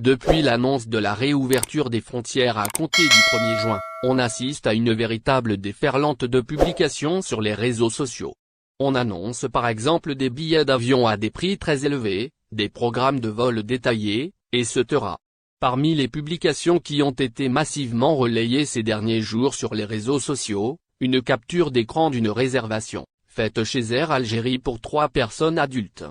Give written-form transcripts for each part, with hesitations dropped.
Depuis l'annonce de la réouverture des frontières à compter du 1er juin, on assiste à une véritable déferlante de publications sur les réseaux sociaux. On annonce par exemple des billets d'avion à des prix très élevés, des programmes de vol détaillés, etc. Parmi les publications qui ont été massivement relayées ces derniers jours sur les réseaux sociaux, une capture d'écran d'une réservation, faite chez Air Algérie pour 3 personnes adultes,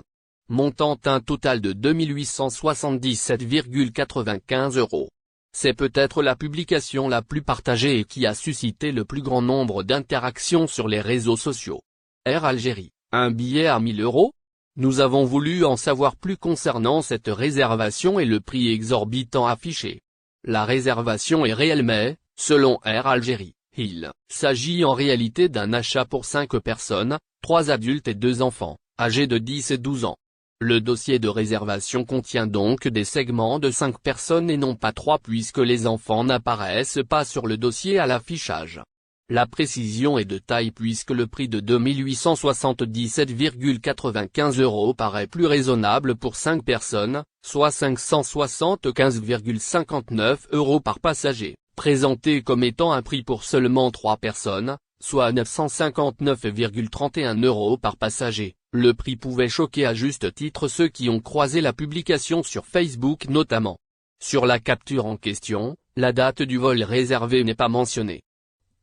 montant un total de 2 877,95 €. C'est peut-être la publication la plus partagée et qui a suscité le plus grand nombre d'interactions sur les réseaux sociaux. Air Algérie, un billet à 1 000 €? Nous avons voulu en savoir plus concernant cette réservation et le prix exorbitant affiché. La réservation est réelle mais, selon Air Algérie, il s'agit en réalité d'un achat pour 5 personnes, 3 adultes et 2 enfants, âgés de 10 et 12 ans. Le dossier de réservation contient donc des segments de 5 personnes et non pas 3 puisque les enfants n'apparaissent pas sur le dossier à l'affichage. La précision est de taille puisque le prix de 2 877,95 € paraît plus raisonnable pour 5 personnes, soit 575,59 € par passager, présenté comme étant un prix pour seulement 3 personnes, soit 959,31 € par passager. Le prix pouvait choquer à juste titre ceux qui ont croisé la publication sur Facebook notamment. Sur la capture en question, la date du vol réservé n'est pas mentionnée.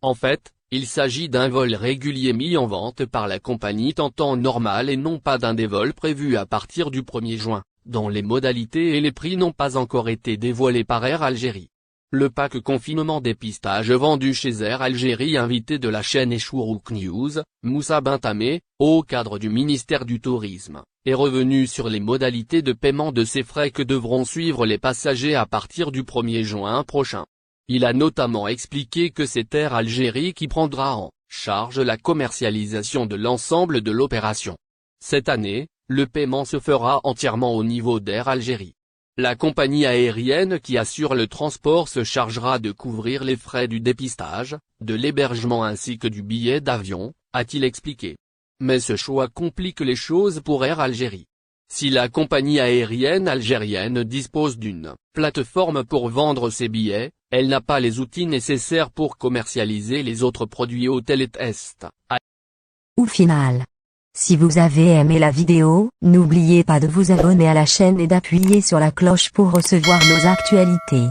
En fait, il s'agit d'un vol régulier mis en vente par la compagnie Temps normal et non pas d'un des vols prévus à partir du 1er juin, dont les modalités et les prix n'ont pas encore été dévoilés par Air Algérie. Le pack confinement dépistage vendu chez Air Algérie, invité de la chaîne Chourouk News, Moussa Bentamé, au cadre du ministère du Tourisme, est revenu sur les modalités de paiement de ces frais que devront suivre les passagers à partir du 1er juin prochain. Il a notamment expliqué que c'est Air Algérie qui prendra en charge la commercialisation de l'ensemble de l'opération. Cette année, le paiement se fera entièrement au niveau d'Air Algérie. La compagnie aérienne qui assure le transport se chargera de couvrir les frais du dépistage, de l'hébergement ainsi que du billet d'avion, a-t-il expliqué. Mais ce choix complique les choses pour Air Algérie. Si la compagnie aérienne algérienne dispose d'une plateforme pour vendre ses billets, elle n'a pas les outils nécessaires pour commercialiser les autres produits hôtels et tests. Au final, si vous avez aimé la vidéo, n'oubliez pas de vous abonner à la chaîne et d'appuyer sur la cloche pour recevoir nos actualités.